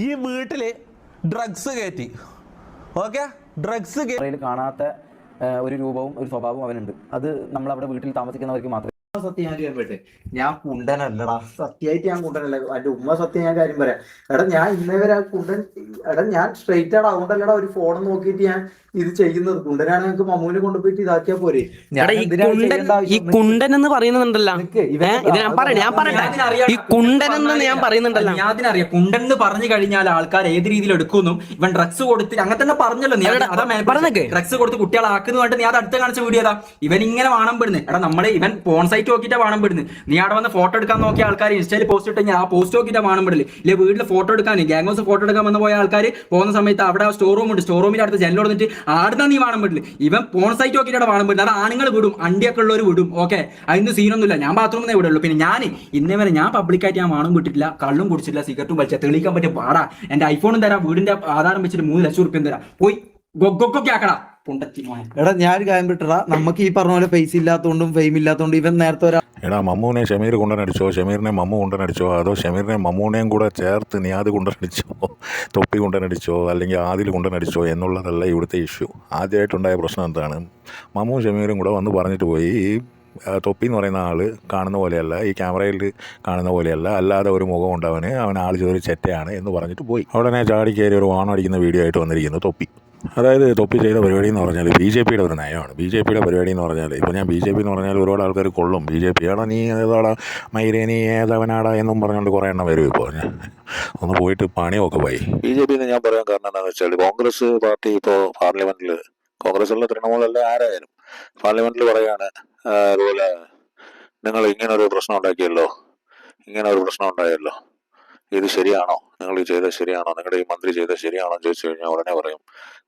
ഈ വീട്ടില് ഡ്രഗ്സ് കയറ്റി. ഓക്കെ, ഡ്രഗ്സ് കാണാത്ത ഒരു രൂപവും ഒരു സ്വഭാവവും അവനുണ്ട്. അത് നമ്മൾ അവിടെ വീട്ടിൽ താമസിക്കുന്നവർക്ക് മാത്രമേ. സത്യം ഞാൻ ചെയ്യട്ടെ, ഞാൻ കുണ്ടനല്ലടാ, സത്യമായിട്ട് ഞാൻ കുണ്ടനല്ല. എന്റെ ഉമ്മ സത്യം ഞാൻ കാര്യം പറയാം. എടാ ഞാൻ ഇന്നേ വരെ കുണ്ടൻ, എടാ ഞാൻ സ്ട്രെയിറ്റ് ആണ്. അതുകൊണ്ടല്ലടാ ഒരു ഫോൺ നോക്കിയിട്ട് ഞാൻ ഇത് ചെയ്യുന്നത്. കുണ്ടനാണ് ഞങ്ങൾക്ക് മമ്മൂനെ കൊണ്ടുപോയിട്ട് ഇതാക്കിയാ പോരെ. ഈ കുണ്ടൻ എന്ന് പറയുന്നുണ്ടല്ലോ, ഈ കുണ്ടൻ എന്ന് ഞാൻ പറയുന്നുണ്ടല്ലോ. ഞാൻ അതിനറിയാം കുണ്ടൻ എന്ന് പറഞ്ഞു കഴിഞ്ഞാൽ ആൾക്കാർ ഏത് രീതിയിൽ എടുക്കുന്നു. ഇവൻ ഡ്രഗ്സ് കൊടുത്ത് അങ്ങനെ തന്നെ പറഞ്ഞല്ലോ നീ. ഡ്രഗ്സ് കൊടുത്ത് കുട്ടികളാക്കുന്നു പറഞ്ഞിട്ട് നീ അത് അടുത്ത് കാണിച്ച വീഡിയോ ഏതാ? ഇവൻ ഇങ്ങനെ വാണം പെടുന്നത്. എടാ നമ്മള് ഇവൻ ഫോൺ സൈറ്റ് നോക്കിയിട്ടാ വാണം പെടുന്നത്. നീ അവിടെ വന്ന് ഫോട്ടോ എടുക്കാൻ നോക്കിയ ആൾക്കാർ ഇൻസ്റ്റയിൽ പോസ്റ്റ് ഇട്ടെങ്കിൽ ആ പോസ്റ്റ് നോക്കിയിട്ടാ വാണം പെടില്ല. ഇല്ലേ വീട്ടിൽ ഫോട്ടോ എടുക്കാൻ ഗ്യാങ് ഹൗസ് ഫോട്ടോ എടുക്കാൻ വന്ന് പോയ ആൾക്കാർ പോകുന്ന സമയത്ത് അവിടെ സ്റ്റോർ റൂം ഉണ്ട്, സ്റ്റോർ റൂമിന്റെ അടുത്ത് ജനൽ കൊടുത്തിട്ട് ആടുന്ന നീ വാണം പെടില്ല. ഇവൻ ഫോൺ സൈറ്റ് നോക്കിയിട്ടാണ് വാണം പെടുന്നത്. അത് ആണുങ്ങൾ വിടും, അണ്ടിയൊക്കെ ഉള്ളവർ വിടും. ഓക്കെ, അതിന് സീനൊന്നുമില്ല. ഞാൻ ബാത്റൂമിൽ ഇവിടെ ഉള്ളൂ. പിന്നെ ഞാൻ ഇന്നേ വരെ ഞാൻ പബ്ലിക്കായിട്ട് ഞാൻ വാണം വിട്ടിട്ടില്ല, കള്ളും കുടിച്ചിട്ടില്ല, സിഗരറ്റും വലിച്ച. തെളിയിക്കാൻ പറ്റിയ പാടാ. എന്റെ ഐഫോണും തരാം, വീടിന്റെ ആധാരം വെച്ചിട്ട് 3 ലക്ഷം റുപ്യ തരാം. പോയി ഗൊക്കൊക്കെ ആക്കടാ. എടാ ഞാനൊരു കാര്യം വിട്ടടാ, നമുക്ക് ഈ പറഞ്ഞ പോലെ പൈസ ഇല്ലാത്തതുകൊണ്ടും ഫെയിം ഇല്ലാത്തതുകൊണ്ടും ഇവൻ നേരത്തെ എടാ മമ്മൂനെ ഷമീർ കൊണ്ടനടിച്ചോ, ഷമീറിനെ മമ്മു കൊണ്ടനടിച്ചോ, അതോ ഷമീറിനെ മമ്മൂനെയും കൂടെ ചേർത്ത് നിയാദ് കൊണ്ടനടിച്ചോ, തൊപ്പി കൊണ്ടനടിച്ചോ, അല്ലെങ്കിൽ ആദിൽ കൊണ്ടനടിച്ചോ എന്നുള്ളതല്ല ഇവിടുത്തെ ഇഷ്യൂ. ആദ്യമായിട്ടുണ്ടായ പ്രശ്നം എന്താണ്? മമ്മു ഷമീറും കൂടെ വന്ന് പറഞ്ഞിട്ട് പോയി, ഈ തൊപ്പി എന്ന് പറയുന്ന ആൾ കാണുന്ന പോലെയല്ല, ഈ ക്യാമറയിൽ കാണുന്ന പോലെയല്ല, അല്ലാതെ ഒരു മുഖമുണ്ട് അവൻ ആൾ ചെറിയ ചെറ്റയാണ് എന്ന് പറഞ്ഞിട്ട് പോയി. ഉടനെ ചാടി കയറി ഒരു വാണം അടിക്കുന്ന വീഡിയോ ആയിട്ട് വന്നിരിക്കുന്നു തൊപ്പി. അതായത് തൊപ്പി ചെയ്ത പരിപാടി എന്ന് പറഞ്ഞാൽ BJP ഒരു നയമാണ്. BJP പരിപാടി എന്ന് പറഞ്ഞാൽ, ഇപ്പോൾ ഞാൻ BJP എന്ന് പറഞ്ഞാൽ ഒരുപാട് ആൾക്കാർ കൊള്ളും. BJP ആടാ നീ ഏതാടാ മൈരേ നീ ഏതവനാടാ എന്നും പറഞ്ഞുകൊണ്ട് കുറേ എണ്ണം വരും. ഇപ്പോൾ ഞാൻ ഒന്ന് പോയിട്ട് പണിയൊക്കെ പോയി. BJP എന്ന് ഞാൻ പറയാൻ കാരണം എന്താണെന്ന് വെച്ചാൽ, കോൺഗ്രസ് പാർട്ടി ഇപ്പോൾ പാർലമെന്റിൽ, കോൺഗ്രസുള്ള തൃണമൂലല്ല ആരായാലും പാർലമെന്റിൽ പറയാണ്, അതുപോലെ നിങ്ങൾ ഇങ്ങനൊരു പ്രശ്നം ഉണ്ടാക്കിയല്ലോ, ഇങ്ങനെ ഒരു പ്രശ്നം ഉണ്ടായല്ലോ, ഇത് ശരിയാണോ, നിങ്ങൾ ഈ ചെയ്തത് ശരിയാണോ, നിങ്ങളുടെ ഈ മന്ത്രി ചെയ്തത് ശരിയാണോ എന്ന് ചോദിച്ചു കഴിഞ്ഞാൽ ഉടനെ പറയും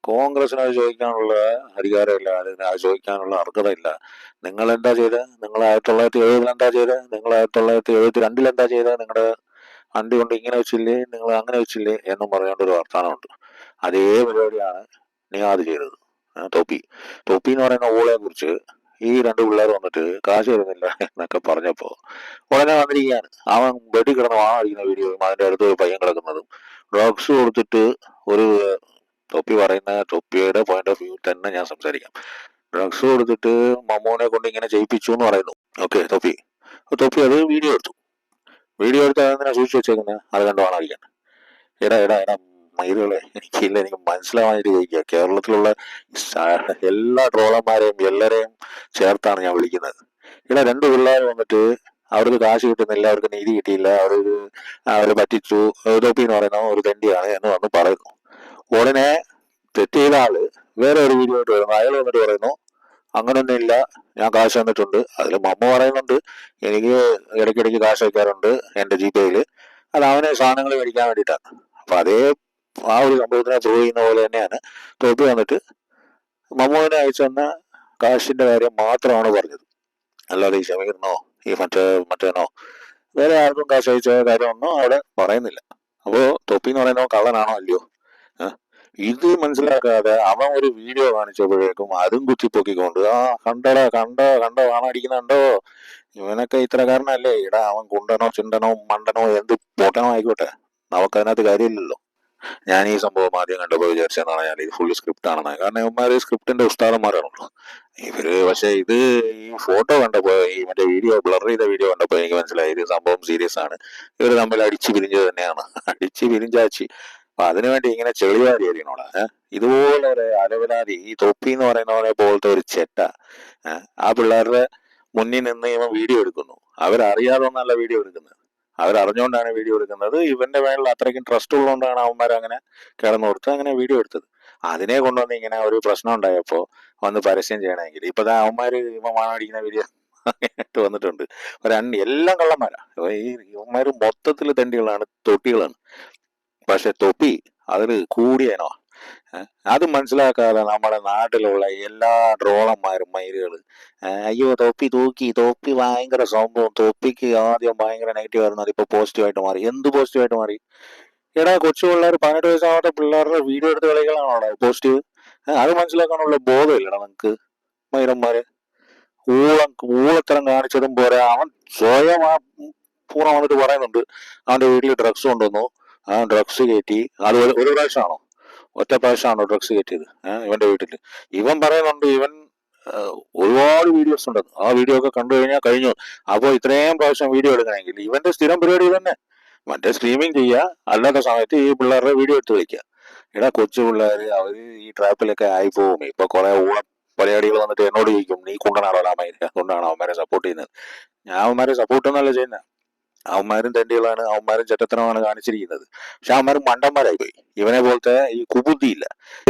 കോൺഗ്രസിന് അത് ചോദിക്കാനുള്ള അധികാരമില്ല, അതിന് അത് ചോദിക്കാനുള്ള അർഹതയില്ല. നിങ്ങൾ എന്താ ചെയ്തത്? നിങ്ങൾ 1970 എന്താ ചെയ്തത്? നിങ്ങൾ 1972 എന്താ ചെയ്തത്? നിങ്ങളുടെ അണ്ടി കൊണ്ട് ഇങ്ങനെ വെച്ചില്ലേ, നിങ്ങൾ അങ്ങനെ വെച്ചില്ലേ എന്നും പറയാണ്ട് ഒരു വർത്താനമുണ്ട്. അതേ പരിപാടിയാണ് നിയാദ് ചെയ്തത്. തൊപ്പി എന്ന് പറയുന്ന ഊളയെ കുറിച്ച് ഈ 2 പിള്ളേർ വന്നിട്ട് കാശ് തരുന്നില്ല എന്നൊക്കെ പറഞ്ഞപ്പോ ഉടനെ വന്നിരിക്കുകയാണ്. അവൻ വെടി കിടന്ന് വാടിക്കുന്ന വീഡിയോയും അതിന്റെ അടുത്ത് ഒരു പയ്യൻ കിടക്കുന്നതും ഡ്രഗ്സ് കൊടുത്തിട്ട് ഒരു തൊപ്പി പറയുന്ന തൊപ്പിയുടെ പോയിന്റ് ഓഫ് വ്യൂ തന്നെ ഞാൻ സംസാരിക്കാം. ഡ്രഗ്സ് കൊടുത്തിട്ട് മമ്മൂനെ കൊണ്ട് ഇങ്ങനെ ചെയ്യിപ്പിച്ചു എന്ന് പറയുന്നു. ഓക്കെ, തൊപ്പി അത് വീഡിയോ എടുത്ത് അതെന്തിനാ സൂക്ഷിച്ചു വെച്ചേക്കുന്നത്? അത് കണ്ടു വാണാടിക്കാൻ. എടാ മയിലുകളെ, എനിക്ക് മനസ്സിലാവാനായിട്ട് ചോദിക്കുക. കേരളത്തിലുള്ള എല്ലാ ട്രോളന്മാരെയും എല്ലാരെയും ചേർത്താണ് ഞാൻ വിളിക്കുന്നത്. 2 പിള്ളേർ വന്നിട്ട് അവർക്ക് കാശ് കിട്ടുന്നില്ല, അവർക്ക് നീതി കിട്ടിയില്ല, അവര് പറ്റിച്ചു, തൊപ്പി എന്ന് പറയുന്ന ഒരു തെണ്ടിയാണ് എന്ന് വന്ന് പറയുന്നു. ഉടനെ തെറ്റ് ചെയ്ത ആള് വേറെ ഒരു വീഡിയോ ആയിട്ട് വരുന്നു. അയാൾ വന്നിട്ട് പറയുന്നു അങ്ങനൊന്നും ഇല്ല, ഞാൻ കാശ് തന്നിട്ടുണ്ട്. അതിൽ മമ്മ പറയുന്നുണ്ട് എനിക്ക് ഇടയ്ക്കിടയ്ക്ക് കാശ് അയക്കാറുണ്ട് എന്റെ GPayയിൽ, അത് അവനെ സാധനങ്ങൾ മേടിക്കാൻ വേണ്ടിയിട്ടാണ്. അപ്പൊ ആ ഒരു സംഭവത്തിനെ പ്രൂവ് ചെയ്യുന്ന പോലെ തന്നെയാണ് തൊപ്പി വന്നിട്ട് മമ്മൂവിനെ അയച്ചെന്ന കാശിന്റെ കാര്യം മാത്രമാണ് പറഞ്ഞത്. അല്ലാതെ ഈ ഷമീറിനോ ഈ മറ്റേനോ വേറെ ആർക്കും കാശ് അയച്ച കാര്യമൊന്നും അവിടെ പറയുന്നില്ല. അപ്പോ തൊപ്പി എന്ന് പറയുന്നത് കള്ളനാണോ അല്ലയോ? ഇത് മനസ്സിലാക്കാതെ അവൻ ഒരു വീഡിയോ കാണിച്ചപ്പോഴേക്കും അതും കുത്തിപ്പൊക്കിക്കൊണ്ട് കണ്ടോ കാണാടിക്കുന്നുണ്ടോ, ഇവനൊക്കെ ഇത്രക്കാരനല്ലേ, അവൻ കുണ്ടനോ ചിണ്ടനോ മണ്ടനോ എന്ത് പൊട്ടനോ ആയിക്കോട്ടെ, നമുക്കതിനകത്ത് കാര്യമില്ലല്ലോ. ഞാൻ ഈ സംഭവം ആദ്യം കണ്ടപ്പോൾ വിചാരിച്ചെന്നാണ് ഞാൻ ഇത് ഫുള്ള് സ്ക്രിപ്റ്റ് ആണെന്ന്. കാരണം ഇവന്മാര് സ്ക്രിപ്റ്റിന്റെ ഉസ്താദന്മാരാണല്ലോ ഇവര്. പക്ഷെ ഇത് ഈ ഫോട്ടോ കണ്ടപ്പോ, ഈ മറ്റേ ബ്ലർ ചെയ്ത വീഡിയോ കണ്ടപ്പോ എനിക്ക് മനസ്സിലായി ഇത് സംഭവം സീരിയസ് ആണ്. ഇവര് തമ്മിൽ അടിച്ചു പിരിഞ്ഞത് തന്നെയാണ്, അടിച്ചു പിരിഞ്ചാച്ചി. അപ്പൊ അതിനുവേണ്ടി ഇങ്ങനെ ചെളിവാരി എറിയണോടാ. ഇതുപോലെ ഒരു അലവലാതി ഈ തൊപ്പി എന്ന് പറയുന്നവനെ പോലത്തെ ഒരു ചെറ്റ ആ പിള്ളേരുടെ മുന്നിൽ നിന്ന് ഇവൻ വീഡിയോ എടുക്കുന്നു. അവരറിയാതെ ഒന്നല്ല വീഡിയോ എടുക്കുന്നത്, അവരറിഞ്ഞുകൊണ്ടാണ് വീഡിയോ എടുക്കുന്നത്. ഇവന്റെ മേളിൽ അത്രയ്ക്കും ട്രസ്റ്റ് ഉള്ളതുകൊണ്ടാണ് അവന്മാർ അങ്ങനെ കിടന്നു കൊടുത്ത് അങ്ങനെ വീഡിയോ എടുത്തത്. അതിനെ കൊണ്ടുവന്ന് ഇങ്ങനെ ഒരു പ്രശ്നം ഉണ്ടായപ്പോ വന്ന് പരസ്യം ചെയ്യണമെങ്കിൽ ഇപ്പൊ അവന്മാര് ഇവൻ വാണടിക്കുന്ന വീഡിയോ ആയിട്ട് വന്നിട്ടുണ്ട്. എല്ലാം കള്ളന്മാരാ. ഇവന്മാര് മൊത്തത്തിൽ തെണ്ടികളാണ്, തൊട്ടികളാണ്. പക്ഷെ തൊപ്പി അതിൽ കൂടിയനോ അത് മനസ്സിലാക്കാതെ നമ്മുടെ നാട്ടിലുള്ള എല്ലാ ട്രോളന്മാരും മയിലുകള് അയ്യോ തൊപ്പി ഭയങ്കര സംഭവം, തൊപ്പിക്ക് ആദ്യം ഭയങ്കര നെഗറ്റീവ് ആയിരുന്നു, അതിപ്പോ പോസിറ്റീവായിട്ട് മാറി. എന്ത് പോസിറ്റീവായിട്ട് മാറി? കൊച്ചു പിള്ളേർ 18 വയസ്സാവാത്ത പിള്ളേരുടെ വീഡിയോ എടുത്ത് കളികളാണോ പോസിറ്റീവ്? അത് മനസ്സിലാക്കാനുള്ള ബോധമില്ലടാ നിങ്ങക്ക് മയിലന്മാര്. ഊളത്തരം കാണിച്ചതും പോരാ, അവൻ സ്വയം പൂർണ്ണം വന്നിട്ട് പറയുന്നുണ്ട് അവന്റെ വീട്ടിൽ ഡ്രഗ്സ് കൊണ്ടുവന്നു, ആ ഡ്രഗ്സ് കയറ്റി. അത് ഒരു പ്രാവശ്യമാണോ, ഒറ്റ പ്രാവശ്യമാണോ ഡ്രഗ്സ് കയറ്റിയത് ഇവന്റെ വീട്ടിൽ? ഇവൻ പറയുന്നുണ്ട് ഇവൻ ഒരുപാട് വീഡിയോസ് ഉണ്ട്, ആ വീഡിയോ ഒക്കെ കണ്ടു കഴിഞ്ഞാൽ കഴിഞ്ഞു. അപ്പോൾ ഇത്രയും പ്രാവശ്യം വീഡിയോ എടുക്കണമെങ്കിൽ ഇവന്റെ സ്ഥിരം പരിപാടി തന്നെ മറ്റേ സ്ട്രീമിങ് ചെയ്യുക, അല്ലാത്ത സമയത്ത് ഈ പിള്ളേരുടെ വീഡിയോ എടുത്ത് വയ്ക്കുക. എടാ കൊച്ചു പിള്ളേര് അവര് ഈ ട്രാപ്പിലൊക്കെ ആയിപ്പോവും. ഇപ്പൊ കുറെ ഊള പരിപാടികൾ വന്നിട്ട് എന്നോട് ചോദിക്കും, നീ കുണ്ടനാണോ രാമയ്യ, അതുകൊണ്ടാണ് അവന്മാരെ സപ്പോർട്ട് ചെയ്യുന്നത്. ഞാൻ അവന്മാരെ സപ്പോർട്ട് ഒന്നല്ല ചെയ്യുന്നത്. അവന്മാരും തെണ്ടികളാണ്, അവന്മാരും ചെറ്റത്തനമാണ് കാണിച്ചിരിക്കുന്നത്. പക്ഷെ അവന്മാരും മണ്ടന്മാരായി പോയി. ഇവനെ പോലത്തെ ഈ കുബുദ്ധിയില്ല.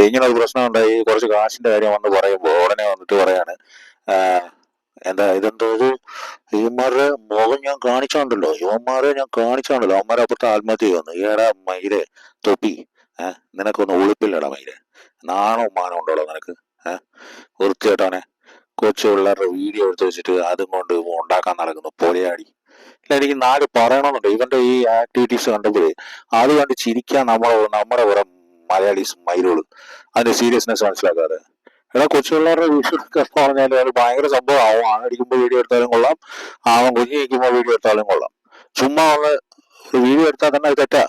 ഇങ്ങനെ ഒരു പ്രശ്നം ഉണ്ടായി, കുറച്ച് കാശിന്റെ കാര്യം വന്ന് പറയുമ്പോൾ ഉടനെ വന്നിട്ട് പറയാണ് എന്താ ഇതെന്തോ ഒരു ഇവന്മാരുടെ മുഖം ഞാൻ കാണിച്ചോണ്ടല്ലോ, ഇവന്മാരെ ഞാൻ കാണിച്ചോണ്ടല്ലോ, അവന്മാരെ അപ്പുറത്ത് ആത്മഹത്യ വന്നു. ഏടാ മയിലെ തൊപ്പി, നിനക്കൊന്ന് ഒളിപ്പില്ലടാ മയിലെ, നാണോ മാനം ഉണ്ടോളോ നിനക്ക്? വൃത്തിയായിട്ടാണ് കൊച്ചു പിള്ളേരുടെ വീഡിയോ എടുത്ത് വെച്ചിട്ട് അതും കൊണ്ട് ഉണ്ടാക്കാൻ നടക്കുന്നു പൊലയാടി. ഇല്ല, എനിക്ക് നാല് പറയണമെന്നുണ്ട്. ഇവന്റെ ഈ ആക്ടിവിറ്റീസ് കണ്ടപ്പോഴേ അത് കണ്ട് ചിരിക്കാൻ നമ്മുടെ കുറെ മലയാളീസ് മൈലുകൾ അതിന്റെ സീരിയസ്നെസ് മനസ്സിലാക്കാതെ. എടാ കൊച്ചു പിള്ളേരുടെ വീഡിയോ ഒക്കെ പറഞ്ഞാലും അത് ഭയങ്കര സംഭവം. അവൻ ആണടിക്കുമ്പോൾ വീഡിയോ എടുത്താലും കൊള്ളാം, അവൻ കുഞ്ഞു നിൽക്കുമ്പോൾ വീഡിയോ എടുത്താലും കൊള്ളാം. ചുമ്മാ ഉള്ള ഒരു വീഡിയോ എടുത്താൽ തന്നെ അത് തെറ്റാ.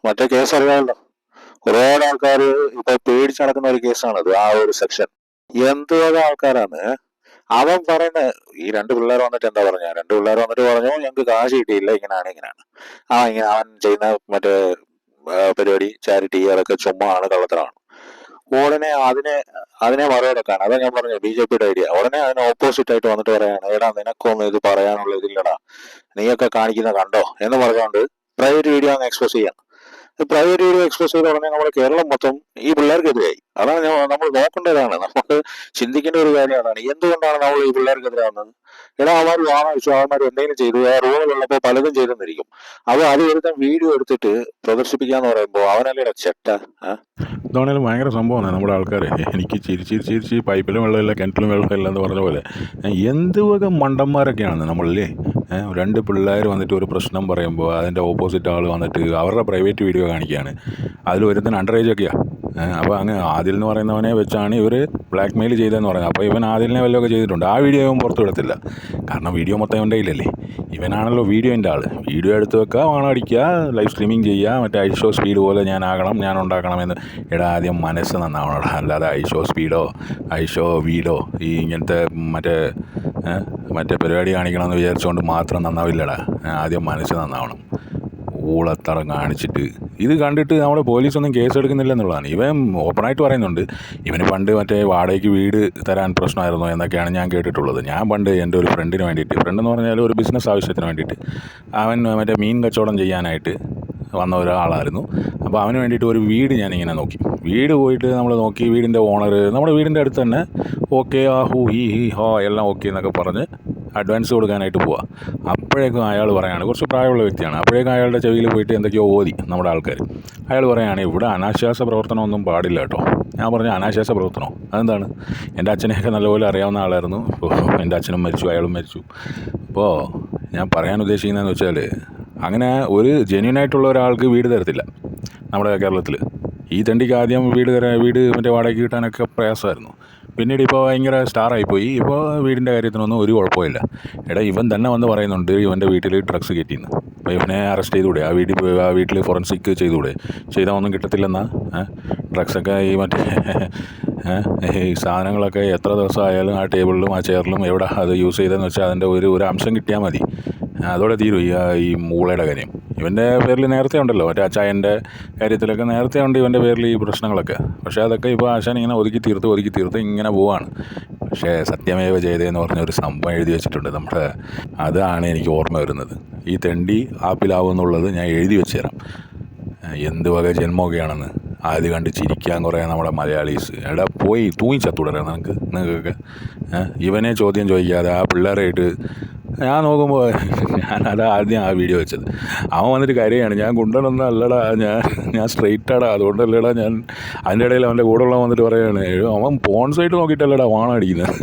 മറ്റേ കേസ് അറിയാമല്ലോ, ഒരുപാട് ആൾക്കാർ ഇപ്പൊ പേടിച്ച് നടക്കുന്ന ഒരു കേസാണത്. ആ ഒരു സെക്ഷൻ എന്തുവക ആൾക്കാരാണ്. അവൻ പറയുന്ന ഈ രണ്ട് പിള്ളേർ വന്നിട്ട് എന്താ പറഞ്ഞ, രണ്ട് പിള്ളേർ വന്നിട്ട് പറഞ്ഞു ഞങ്ങൾക്ക് കാശ് കിട്ടിയില്ല, ഇങ്ങനെയാണ്. അവൻ ചെയ്യുന്ന മറ്റേ പരിപാടി ചാരിറ്റി അതൊക്കെ ചുമ്മാ ആണ്, കള്ളത്തരമാണ്. ഉടനെ അതിനെ മറികടക്കാണ്. അതാ ഞാൻ പറഞ്ഞത് BJPയുടെ ഐഡിയ. ഉടനെ അതിന് ഓപ്പോസിറ്റ് ആയിട്ട് വന്നിട്ട് പറയാണ്, എടാ നിനക്കൊന്നും ഇത് പറയാനുള്ള ഇതില്ലടാ, നീയൊക്കെ കാണിക്കുന്ന കണ്ടോ എന്ന് പറഞ്ഞുകൊണ്ട് പ്രൈവറ്റ് വീഡിയോ അങ്ങ് എക്സ്പോസ് ചെയ്യാം. പ്രൈവറ്റ് വീഡിയോ എക്സ്പോസ് ചെയ്ത ഉടനെ നമ്മുടെ കേരളം മൊത്തം ഈ പിള്ളേർക്കെതിരായി. അതാണ് നമ്മൾ നോക്കേണ്ടതാണ്, നമുക്ക് ചിന്തിക്കേണ്ട ഒരു കാര്യം അതാണ്. എന്തുകൊണ്ടാണ് നമ്മൾ ഈ പിള്ളേർക്കെതിരാകുന്നത്? എടാ അവന്മാർ വാങ്ങിച്ചു, അവന്മാർ എന്തെങ്കിലും ചെയ്തു, ആ റൂമിലുള്ളപ്പോൾ പലതും ചെയ്തെന്നിരിക്കും. അപ്പോൾ അത് ഒരുത്തം വീഡിയോ എടുത്തിട്ട് പ്രദർശിപ്പിക്കാന്ന് പറയുമ്പോൾ അവനല്ലേ ചെറ്റ. ഇതാണേലും ഭയങ്കര സംഭവമാണ് നമ്മുടെ ആൾക്കാർ. എനിക്ക് ചിരിച്ച് പൈപ്പിലും വെള്ളമില്ല കിണറ്റിലും വെള്ളമില്ല എന്ന് പറഞ്ഞ പോലെ എന്ത് വക മണ്ടന്മാരൊക്കെയാണ് നമ്മളല്ലേ. രണ്ട് പിള്ളേർ വന്നിട്ട് ഒരു പ്രശ്നം പറയുമ്പോൾ അതിൻ്റെ ഓപ്പോസിറ്റ് ആൾ വന്നിട്ട് അവരുടെ പ്രൈവറ്റ് വീഡിയോ കാണിക്കുകയാണ്. അതിൽ ഒരുത്തൻ അണ്ടർ ഏജ് ഒക്കെയാണ്. അപ്പോൾ അങ്ങ് ആദിൽ എന്ന് പറയുന്നവനെ വെച്ചാണ് ഇവർ ബ്ലാക്ക് മെയിൽ ചെയ്തതെന്ന് പറയുന്നത്. അപ്പോൾ ഇവൻ ആദിലിനെ വല്ലതൊക്കെ ചെയ്തിട്ടുണ്ട്. ആ വീഡിയോ ഇവൻ പുറത്തു വിടത്തില്ല, കാരണം വീഡിയോ മൊത്തം ഇവൻ്റെ കയ്യിലല്ലേ. ഇവനാണല്ലോ വീഡിയോൻ്റെ ആൾ. വീഡിയോ എടുത്ത് വെക്കുക, അടിക്കുക, ലൈവ് സ്ട്രീമിങ് ചെയ്യുക, മറ്റേ ഐഷോ സ്പീഡ് പോലെ ഞാൻ ഉണ്ടാക്കണമെന്ന്. എടാ ആദ്യം മനസ്സ് നന്നാവണം, അല്ലാതെ ഐഷോ സ്പീഡോ ഐഷോ വീഡോ ഈ ഇങ്ങനത്തെ മറ്റേ പരിപാടി കാണിക്കണമെന്ന് വിചാരിച്ചുകൊണ്ട് മാത്രം നന്നാവില്ലടാ. ആദ്യം മനസ്സ് നന്നാവണം. ഊളത്തറ കാണിച്ചിട്ട് ഇത് കണ്ടിട്ട് നമ്മുടെ പോലീസൊന്നും കേസെടുക്കുന്നില്ല എന്നുള്ളതാണ്. ഇവൻ ഓപ്പണായിട്ട് പറയുന്നുണ്ട് ഇവന് പണ്ട് മറ്റേ വാടകയ്ക്ക് വീട് തരാൻ പ്രശ്നമായിരുന്നു എന്നൊക്കെയാണ് ഞാൻ കേട്ടിട്ടുള്ളത്. ഞാൻ പണ്ട് എൻ്റെ ഒരു ഫ്രണ്ടിന് വേണ്ടിയിട്ട്, ഫ്രണ്ടെന്ന് പറഞ്ഞാൽ ഒരു ബിസിനസ് ആവശ്യത്തിന് വേണ്ടിയിട്ട്, അവൻ മറ്റേ മീൻ കച്ചവടം ചെയ്യാനായിട്ട് വന്ന ഒരാളായിരുന്നു. അപ്പോൾ അവന് വേണ്ടിയിട്ട് ഒരു വീട് ഞാനിങ്ങനെ നോക്കി. വീട് പോയിട്ട് നമ്മൾ നോക്കി, വീടിൻ്റെ ഓണർ നമ്മുടെ വീടിൻ്റെ അടുത്ത് തന്നെ ഓക്കെ ഹൂ ഹീ ഹോ എല്ലാം ഓക്കെ എന്നൊക്കെ പറഞ്ഞ് അഡ്വാൻസ് കൊടുക്കാനായിട്ട് പോവാം. അപ്പോഴേക്കും അയാൾ പറയാണ്, കുറച്ച് പ്രായമുള്ള വ്യക്തിയാണ്, അപ്പോഴേക്കും അയാളുടെ ചെവിയിൽ പോയിട്ട് എന്തൊക്കെയോ ഓതി നമ്മുടെ ആൾക്കാർ. അയാൾ പറയുകയാണ് ഇവിടെ അനാശ്വാസ പ്രവർത്തനമൊന്നും പാടില്ല കേട്ടോ. ഞാൻ പറഞ്ഞു അനാശ്വാസ പ്രവർത്തനമോ? അതെന്താണ്? എൻ്റെ അച്ഛനെയൊക്കെ നല്ലപോലെ അറിയാവുന്ന ആളായിരുന്നു. അപ്പോൾ എൻ്റെ അച്ഛനും മരിച്ചു, അയാളും മരിച്ചു. അപ്പോൾ ഞാൻ പറയാൻ ഉദ്ദേശിക്കുന്നതെന്ന് വെച്ചാൽ അങ്ങനെ ഒരു ജെന്യൂനായിട്ടുള്ള ഒരാൾക്ക് വീട് തരത്തില്ല നമ്മുടെ കേരളത്തിൽ. ഈ തണ്ടിക്ക് ആദ്യം വീട് മറ്റേ വാടകയ്ക്ക് കിട്ടാനൊക്കെ പ്രയാസമായിരുന്നു. പിന്നീട് ഇപ്പോൾ ഭയങ്കര സ്റ്റാറായിപ്പോയി. ഇപ്പോൾ വീടിൻ്റെ കാര്യത്തിനൊന്നും ഒരു കുഴപ്പമില്ല. എടാ ഇവൻ തന്നെ വന്ന് പറയുന്നുണ്ട് ഇവൻ്റെ വീട്ടിൽ ഡ്രഗ്സ് കയറ്റിയെന്ന്. അപ്പോൾ ഇവനെ അറസ്റ്റ് ചെയ്തുകൂടെ? ആ വീട്ടിൽ ഫോറൻസിക് ചെയ്തുകൂടെ? ചെയ്താൽ ഒന്നും കിട്ടത്തില്ലെന്നാ? ഡ്രഗ്സൊക്കെ ഈ മറ്റേ ഈ സാധനങ്ങളൊക്കെ എത്ര ദിവസം ആയാലും ആ ടേബിളിലും ആ ചെയറിലും എവിടെ അത് യൂസ് ചെയ്തതെന്ന് വെച്ചാൽ അതിൻ്റെ ഒരു അംശം കിട്ടിയാൽ മതി, അതോടെ തീരും ഈ മൂളയുടെ കാര്യം. ഇവൻ്റെ പേരിൽ നേരത്തെ ഉണ്ടല്ലോ, മറ്റേ അച്ചായൻ്റെ കാര്യത്തിലൊക്കെ നേരത്തെ ഉണ്ട് ഇവൻ്റെ പേരിൽ ഈ പ്രശ്നങ്ങളൊക്കെ. പക്ഷേ അതൊക്കെ ഇപ്പോൾ ആശാൻ ഇങ്ങനെ ഒതുക്കി തീർത്ത് ഇങ്ങനെ പോവാണ്. പക്ഷേ സത്യമേവ ജയതേന്ന് പറഞ്ഞൊരു സംഭവം എഴുതി വെച്ചിട്ടുണ്ട് നമ്മുടെ. അതാണ് എനിക്ക് ഓർമ്മ വരുന്നത്. ഈ തെണ്ടി ആപ്പിലാവുമെന്നുള്ളത് ഞാൻ എഴുതി വെച്ച് തരാം. എന്ത് വക ജന്മമൊക്കെയാണെന്ന് അത് കണ്ട് ചിരിക്കാൻ കുറേ നമ്മുടെ മലയാളീസ്. എടാ പോയി തൂങ്ങിച്ചത്തൂടരാ നിങ്ങൾക്കൊക്കെ. ഇവനെ ചോദ്യം ചോദിക്കാതെ ആ പിള്ളേരായിട്ട് ഞാൻ നോക്കുമ്പോൾ ഞാനത് ആദ്യം ആ വീഡിയോ വെച്ചത്. അവൻ വന്നിട്ട് കരയാണ്, ഞാൻ ഗുണ്ടനൊന്നും അല്ലടാ, ഞാൻ സ്ട്രെയിറ്റാടാ, അതുകൊണ്ടല്ലേടാ ഞാൻ. അതിൻ്റെ ഇടയിൽ അവൻ്റെ കൂടെ ഉള്ള വന്നിട്ട് പറയുകയാണ്, അവൻ പോൺ സൈറ്റ് നോക്കിയിട്ടല്ലടാ വാണം അടിക്കുന്നത്.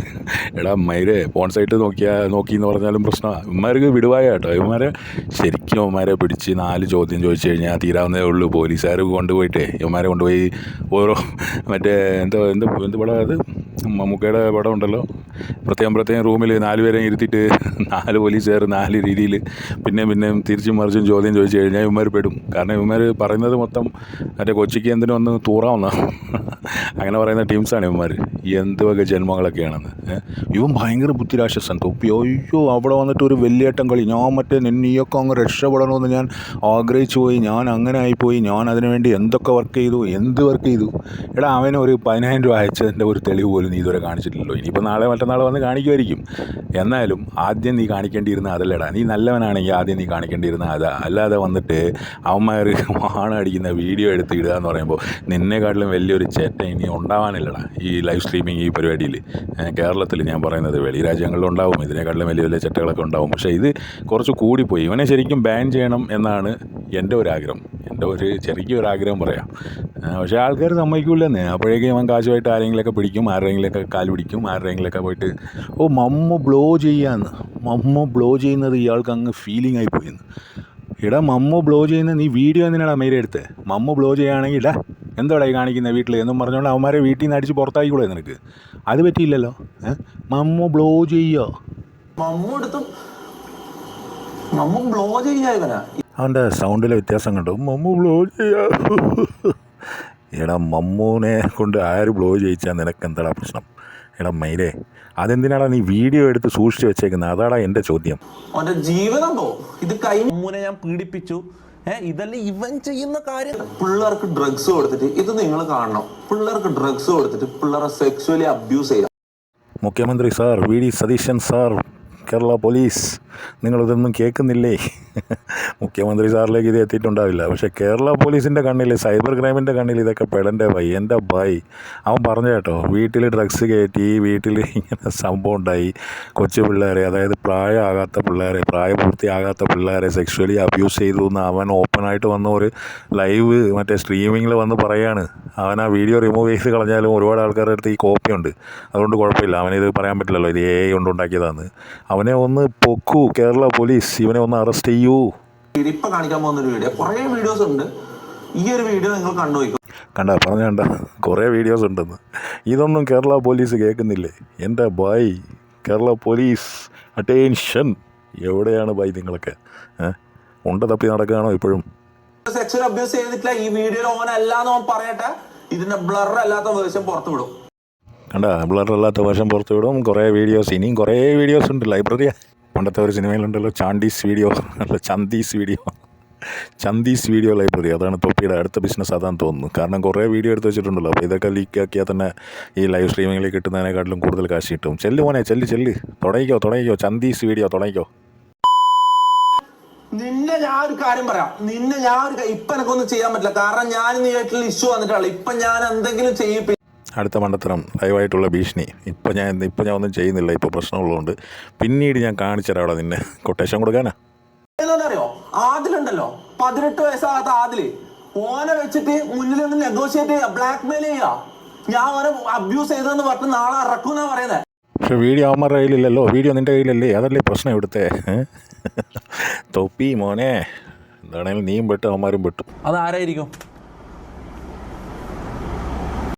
എടാ മൈരെ പോൺ സൈറ്റ് നോക്കിയെന്ന് പറഞ്ഞാലും പ്രശ്നമാണ്. ഇവന്മാർക്ക് വിടുവായ കേട്ടോ. ഇവന്മാരെ ശരി ശരിക്കും ഇവന്മാരെ പിടിച്ച് 4 ചോദ്യം ചോദിച്ചു കഴിഞ്ഞാൽ തീരാവുന്നതേ ഉള്ളൂ. പോലീസുകാർ കൊണ്ടുപോയിട്ടേ ഇവന്മാരെ കൊണ്ടുപോയി ഓരോ മറ്റേ എന്താ പടം അത് മമ്മൂക്കയുടെ പടം ഉണ്ടല്ലോ, പ്രത്യേകം റൂമിൽ 4 പേരെ ഇരുത്തിയിട്ട് 4 പോലീസുകാർ 4 രീതിയിൽ പിന്നെയും തിരിച്ചും മറിച്ചും ചോദ്യം ചോദിച്ചു കഴിഞ്ഞാൽ ഇവന്മാർ പെടും. കാരണം ഇവന്മാർ പറയുന്നത് മൊത്തം മറ്റേ കൊച്ചിക്ക് എന്തിനും ഒന്ന് തൂറാവുന്ന അങ്ങനെ പറയുന്ന ടീംസാണ് ഇവന്മാർ. എന്ത് വക ജന്മങ്ങളൊക്കെയാണെന്ന്. ഇവൻ ഭയങ്കര ബുദ്ധിരാക്ഷസൻ തൊപ്പി. അയ്യോ അവിടെ വന്നിട്ട് ഒരു വലിയേട്ടൻ കളി. ഞാൻ മറ്റേ നീയൊക്കെ അങ്ങ് രക്ഷപ്പെടണമെന്ന് ഞാൻ ആഗ്രഹിച്ചു പോയി, ഞാൻ അങ്ങനെ ആയിപ്പോയി, ഞാൻ അതിനുവേണ്ടി എന്തൊക്കെ വർക്ക് ചെയ്തു. എടാ അവന് ഒരു 10,000 രൂപ അയച്ചതിൻ്റെ ഒരു തെളിവ് പോലും നീ ഇതുവരെ കാണിച്ചിട്ടില്ലല്ലോ. ഇനിയിപ്പോൾ നാളെ മറ്റന്നാൾ വന്ന് കാണിക്കുമായിരിക്കും. എന്നാലും ആദ്യം നീ കാണിക്കേണ്ടിയിരുന്ന അതല്ലടാ. നീ നല്ലവനാണെങ്കിൽ ആദ്യം നീ കാണിക്കേണ്ടിയിരുന്ന അതാ. അല്ലാതെ വന്നിട്ട് അവന്മാർ വാണടിക്കുന്ന വീഡിയോ എടുത്ത് ഇടുക എന്ന് പറയുമ്പോൾ നിന്നെക്കാട്ടിലും വലിയൊരു ചേട്ട ഇനി ഉണ്ടാവാനില്ലടാ ഈ ലൈവ് സ്ട്രീമിങ് ഈ പരിപാടിയിൽ. കേരളത്തിൽ ഞാൻ പറയുന്നത്, വെളി രാജ്യങ്ങളിലുണ്ടാവും ഇതിനെക്കാട്ടിലും വലിയ വലിയ ചേട്ടകളൊക്കെ ഉണ്ടാവും. പക്ഷേ ഇത് കുറച്ച് കൂടിപ്പോയി. ഇവനെ ശരിക്കും ബാൻ ചെയ്യണം എന്നാണ് എൻ്റെ ഒരു ആഗ്രഹം. എൻ്റെ ഒരു ചെറിയൊരു ആഗ്രഹം പറയാം. പക്ഷേ ആൾക്കാർ സമ്മതിക്കില്ലെന്നേ. അപ്പോഴേക്കും അവൻ കാശുമായിട്ട് ആരെങ്കിലുമൊക്കെ പിടിക്കും, ആരുടെയെങ്കിലൊക്കെ കാൽ പിടിക്കും, ആരുടെയെങ്കിലൊക്കെ പോയിട്ട് മമ്മ ബ്ലോ ചെയ്യാന്ന്. മമ്മ ബ്ലോ ചെയ്യുന്നത് ഇയാൾക്ക് അങ്ങ് ഫീലിംഗ് ആയി പോയിന്ന്. എടാ മമ്മ ബ്ലോ ചെയ്യുന്ന നീ വീഡിയോ എന്തിനാടാ മേരെ എടുത്ത്? മമ്മ ബ്ലോ ചെയ്യുകയാണെങ്കിൽ ഇടാ എന്താടാ ഈ കാണിക്കുന്ന വീട്ടിൽ എന്നും പറഞ്ഞുകൊണ്ട് അവന്മാരെ വീട്ടിൽ നിന്ന് അടിച്ച് പുറത്താക്കിക്കൂടെ നിനക്ക്? അത് പറ്റിയില്ലല്ലോ. മമ്മ ബ്ലോ ചെയ്യുക, മമ്മ ബ്ലോ ചെയ്യാ. അവൻ്റെ സൗണ്ടിലെ വ്യത്യാസം കണ്ടോ? മമ്മു ബ്ലോ ചെയ്യുക. എടാ മമ്മൂനെ കൊണ്ട് ആര് ബ്ലോ ചെയ്യിച്ചാൽ നിനക്ക് എന്താടാ പ്രശ്നം? എടാ മൈരേ, അതെന്തിനാടാ നീ വീഡിയോ എടുത്ത് സൂക്ഷിച്ച് വെച്ചേക്കുന്നത്? അതാടാ എൻ്റെ ചോദ്യം. അവന്റെ ജീവിതം ഇത് മമ്മൂനെ ഞാൻ പീഡിപ്പിച്ചു. ഇതല്ല ഇവൻ ചെയ്യുന്ന കാര്യം. പിള്ളേർക്ക് ഡ്രഗ്സ് കൊടുത്തിട്ട് ഇത് നിങ്ങൾ കാണണം. പിള്ളേർക്ക് ഡ്രഗ്സ് കൊടുത്തിട്ട് പിള്ളേരെ സെക്സ്വലി അബ്യൂസ് ചെയ്യാം. മുഖ്യമന്ത്രി sir, V D Satheesan sir, Kerala police, നിങ്ങളിതൊന്നും കേൾക്കുന്നില്ലേ? മുഖ്യമന്ത്രി സാറിലേക്ക് ഇത് എത്തിയിട്ടുണ്ടാവില്ല. പക്ഷേ കേരള പോലീസിൻ്റെ കണ്ണിൽ, സൈബർ ക്രൈമിൻ്റെ കണ്ണിൽ ഇതൊക്കെ പെടേണ്ട ഭായി. എൻ്റെ ഭായി അവൻ പറഞ്ഞു കേട്ടോ, വീട്ടിൽ ഡ്രഗ്സ് കയറ്റി, വീട്ടിൽ ഇങ്ങനെ സംഭവം ഉണ്ടായി, കൊച്ചു പിള്ളേരെ, അതായത് പ്രായപൂർത്തിയാകാത്ത പിള്ളേരെ സെക്ഷ്വലി അബ്യൂസ് ചെയ്തു എന്ന് അവൻ ഓപ്പണായിട്ട് വന്ന ഒരു ലൈവ് മറ്റേ സ്ട്രീമിങ്ങിൽ വന്ന് പറയാണ്. അവൻ ആ വീഡിയോ റിമൂവ് ചെയ്ത് കളഞ്ഞാലും ഒരുപാട് ആൾക്കാരുടെ അടുത്ത് ഈ കോപ്പിയുണ്ട്, അതുകൊണ്ട് കുഴപ്പമില്ല. അവനിത് പറയാൻ പറ്റില്ലല്ലോ ഇത് AI കൊണ്ടുണ്ടാക്കിയതാണ്. അവനെ ഒന്ന് പൊക്കൂ കേരള പോലീസ്, ഇവനെ ഒന്ന് അറസ്റ്റ് ചെയ്യൂ. ഇപ്പൊ കാണിക്കാൻ പോകുന്ന ഒരു വീഡിയോ, കുറേ വീഡിയോസ് ഉണ്ട്. ഈ ഒരു വീഡിയോ നിങ്ങൾ കണ്ടുപോയിക്കോ. കണ്ട കുറേ വീഡിയോസ് ഉണ്ടെന്ന്. ഇതൊന്നും കേരള പോലീസ് കേൾക്കുന്നില്ലേ? എൻ്റെ ബായ്, കേരള പോലീസ് അറ്റൻഷൻ. എവിടെയാണ് ബായ് നിങ്ങളൊക്കെ? ഉണ്ട തപ്പി നടക്കുകയാണോ ഇപ്പോഴും? സെക്സ്വൽ അബ്യൂസ് ചെയ്തിട്ടില്ല ഈ വീഡിയോയിൽ ഓൻ അല്ലാന്ന് ഓൻ പറയട്ടെ. ഇതിന്റെ ബ്ലർ അല്ലാത്ത വേർഷൻ പുറത്തു വിടും. ബ്ലറല്ലാത്ത വേഷം പുറത്ത് വിടും. കുറേ വീഡിയോസ്, ഇനിയും കുറേ വീഡിയോസ് ഉണ്ട്. ലൈബ്രറിയാ. പണ്ടത്തെ ഒരു സിനിമയിലുണ്ടല്ലോ ചന്തീസ് വീഡിയോ ലൈബ്രറി. അതാണ് തൊപ്പിയുടെ അടുത്ത ബിസിനസ്, അതാണെന്ന് തോന്നുന്നു. കാരണം കുറേ വീഡിയോ എടുത്ത് വെച്ചിട്ടുണ്ടല്ലോ. അപ്പോൾ ഇതൊക്കെ ലീക്കാക്കിയാൽ തന്നെ ഈ ലൈവ് സ്ട്രീമിങ്ങിൽ കിട്ടുന്നതിനെക്കാട്ടിലും കൂടുതൽ കാശ് കിട്ടും. ചെല്ല് മോനെ ചെല്ല്, തുടങ്ങിക്കോ ചന്തീസ് വീഡിയോ തുടങ്ങിക്കോ. നിന്നെ ഞാൻ ഒരു കാര്യം പറയാം. ഇപ്പൊ എനിക്കൊന്നും ചെയ്യാൻ പറ്റില്ല. കാരണം ഞാൻ നീയായിട്ടുള്ള ഇഷ്യൂ വന്നിട്ടുള്ള. ഇപ്പൊ ഞാൻ എന്തെങ്കിലും ചെയ്യിപ്പില്ല. അടുത്ത മണ്ടത്തരം, ലൈവായിട്ടുള്ള ഭീഷണി. ഇപ്പം ഞാൻ ഒന്നും ചെയ്യുന്നില്ല, ഇപ്പോൾ പ്രശ്നമുള്ളതുകൊണ്ട്. പിന്നീട് ഞാൻ കാണിച്ചുതരാം അവിടെ നിന്നെ. കൊട്ടേഷൻ കൊടുക്കാനാ അറിയോ? ആദിലുണ്ടല്ലോ, 18 വയസ്സാകാത്ത ആദില്, ഓനെ വെച്ചിട്ട് മുന്നിൽ നിന്ന് നെഗോഷിയേറ്റ് ചെയ്യുക, ബ്ലാക്ക് മെയിൽ ചെയ്യുക. ഞാൻ ഓനെ അബ്യൂസ് ചെയ്തെന്ന് പറഞ്ഞ് നാളെ ഇറക്കുന്നാ പറയുന്നത്. പക്ഷെ വീഡിയോ അവന്മാരുടെ കയ്യിലില്ലല്ലോ. വീഡിയോ നിൻ്റെ കയ്യിലല്ലേ? അതല്ലേ പ്രശ്നം ഇവിടുത്തെ. തൊപ്പി മോനെ, എന്താണെങ്കിലും നീയും പെട്ടു അവന്മാരും പെട്ടു. അതാരായിരിക്കും?